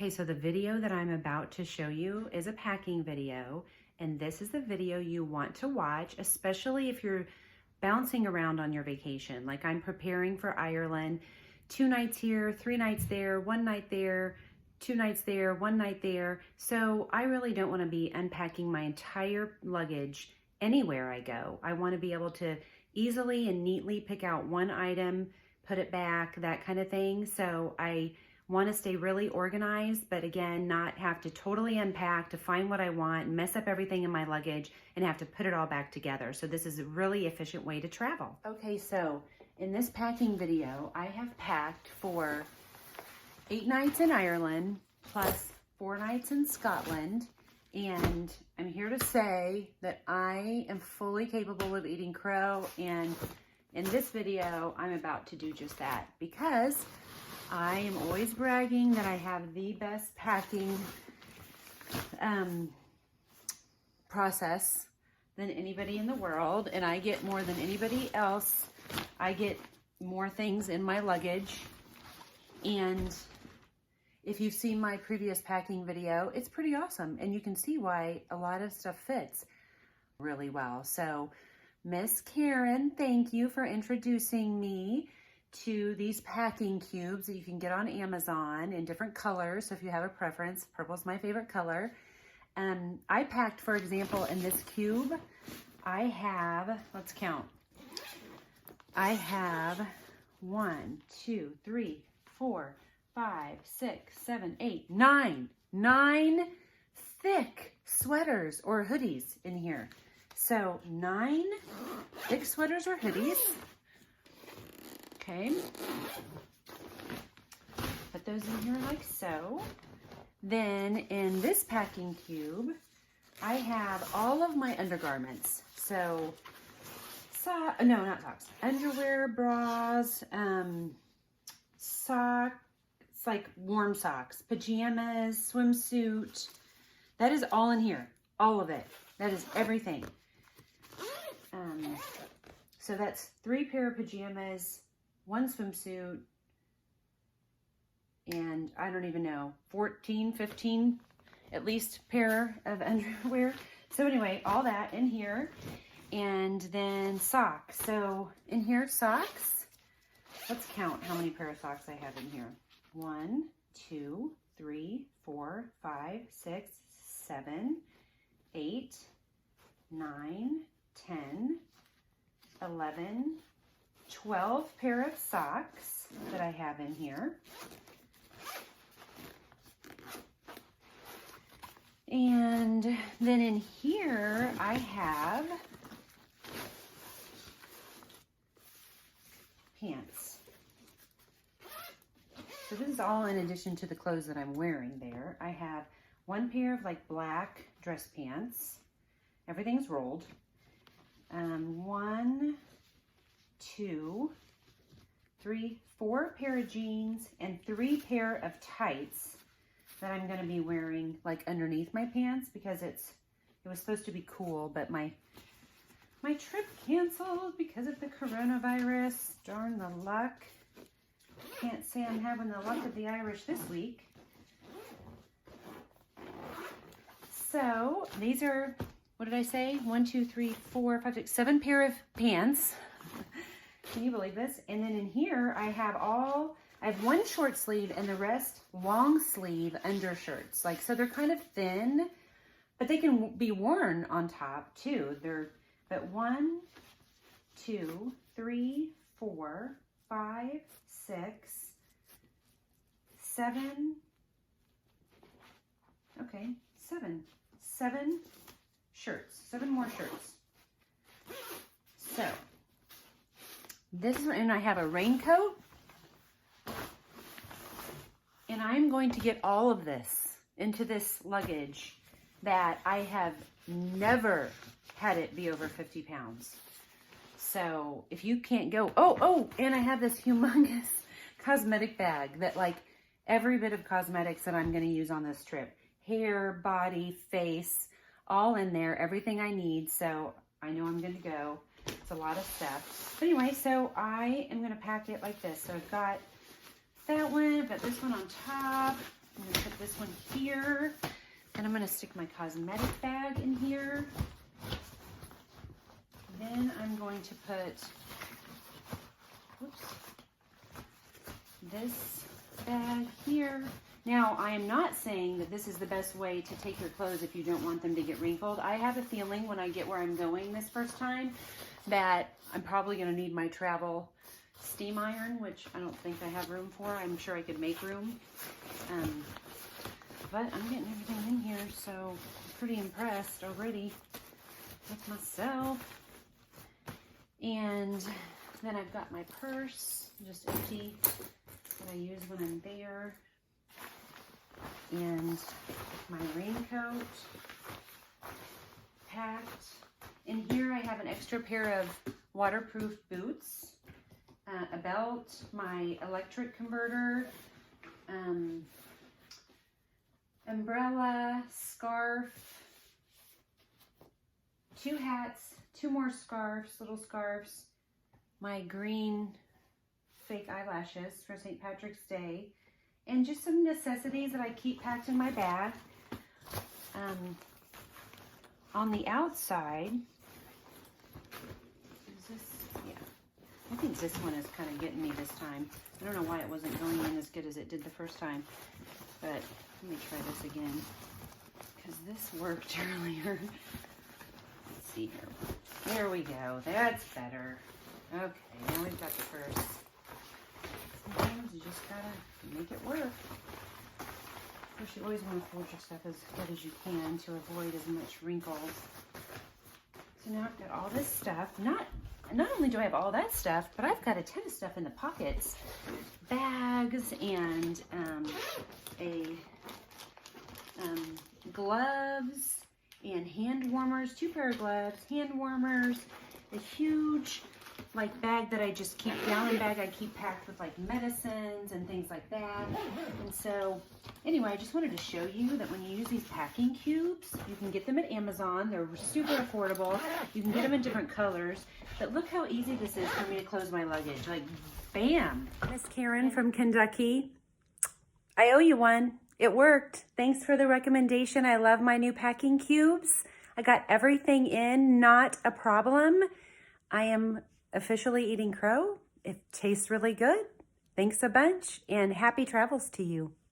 Okay, so the video that I'm about to show you is a packing video, and this is the video you want to watch, especially if you're bouncing around on your vacation. Like I'm preparing for Ireland, 2 nights here, 3 nights there, 1 night there, 2 nights there, 1 night there. So I really don't want to be unpacking my entire luggage anywhere I go. I want to be able to easily and neatly pick out one item, put it back, that kind of thing. So I want to stay really organized, but again, not have to totally unpack to find what I want, mess up everything in my luggage, and have to put it all back together. So this is a really efficient way to travel. Okay, so in this packing video, I have packed for 8 nights in Ireland, plus 4 nights in Scotland, and I'm here to say that I am fully capable of eating crow, and in this video, I'm about to do just that, because I am always bragging that I have the best packing process than anybody in the world, and I get more than anybody else. I get more things in my luggage, and if you've seen my previous packing video, it's pretty awesome, and you can see why a lot of stuff fits really well. So Miss Karen, thank you for introducing me to these packing cubes that you can get on Amazon in different colors. So if you have a preference, purple's my favorite color. I packed, for example, in this cube, I have, let's count. I have 1, 2, 3, 4, 5, 6, 7, 8, 9 thick sweaters or hoodies in here. So 9 thick sweaters or hoodies. Okay, put those in here like so. Then in this packing cube, I have all of my undergarments. So, no, not socks, underwear, bras, socks, like warm socks, pajamas, swimsuit. That is all in here, all of it. That is everything. So that's 3 pair of pajamas, 1 swimsuit, and I don't even know, 14, 15, at least pair of underwear. So anyway, all that in here. And then socks. So in here, socks. Let's count how many pair of socks I have in here. 1, 2, 3, 4, 5, 6, 7, 8, 9, 10, 11, 12 pair of socks that I have in here. And then in here I have pants. So this is all in addition to the clothes that I'm wearing there. I have 1 pair of like black dress pants. Everything's rolled. 1, 2, 3, 4 pair of jeans and 3 pair of tights that I'm going to be wearing like underneath my pants because it was supposed to be cool, but my trip canceled because of the coronavirus. Darn the luck. Can't say I'm having the luck of the Irish this week. So these are, what did I say? 1, 2, 3, 4, 5, 6, 7 pair of pants. Can you believe this? And then in here, I have 1 short sleeve and the rest long sleeve undershirts. Like, so they're kind of thin, but they can be worn on top too. But 1, 2, 3, 4, 5, 6, 7, okay, 7 shirts, 7 more shirts. So this is, and I have a raincoat, and I'm going to get all of this into this luggage that I have never had it be over 50 pounds. So if you can't go, oh, and I have this humongous cosmetic bag that like every bit of cosmetics that I'm going to use on this trip, hair, body, face, all in there, everything I need. So I know I'm going to go. It's a lot of stuff. But anyway, so I am going to pack it like this. So I've got that one, but this one on top, I'm gonna put this one here. And I'm gonna stick my cosmetic bag in here. Then I'm going to put, whoops, this bag here. Now, I am not saying that this is the best way to take your clothes if you don't want them to get wrinkled. I have a feeling when I get where I'm going this first time that I'm probably gonna need my travel steam iron, which I don't think I have room for. I'm sure I could make room. But I'm getting everything in here, so I'm pretty impressed already with myself. And then I've got my purse, just empty, that I use when I'm there. And my raincoat packed. In here I have an extra pair of waterproof boots, a belt, my electric converter, umbrella, scarf, 2 hats, 2 more scarves, little scarves, my green fake eyelashes for St. Patrick's Day, and just some necessities that I keep packed in my bag. On the outside, is this, yeah, I think this one is kind of getting me this time. I don't know why it wasn't going in as good as it did the first time, but let me try this again, because this worked earlier. Let's see here. There we go. That's better. Okay, now we've got the purse. Sometimes you just gotta make it work. Of course, you always want to fold your stuff as good as you can to avoid as much wrinkles. So now I've got all this stuff. Not only do I have all that stuff, but I've got a ton of stuff in the pockets. Bags and gloves and hand warmers, 2 pair of gloves, hand warmers, a huge bag that I just keep, gallon bag I keep packed with medicines and things like that. And so anyway, I just wanted to show you that when you use these packing cubes, you can get them at Amazon. They're super affordable. You can get them in different colors. But look how easy this is for me to close my luggage. Bam! Miss Karen from Kentucky. I owe you one. It worked. Thanks for the recommendation. I love my new packing cubes. I got everything in, not a problem. I am officially eating crow. It tastes really good. Thanks a bunch and happy travels to you.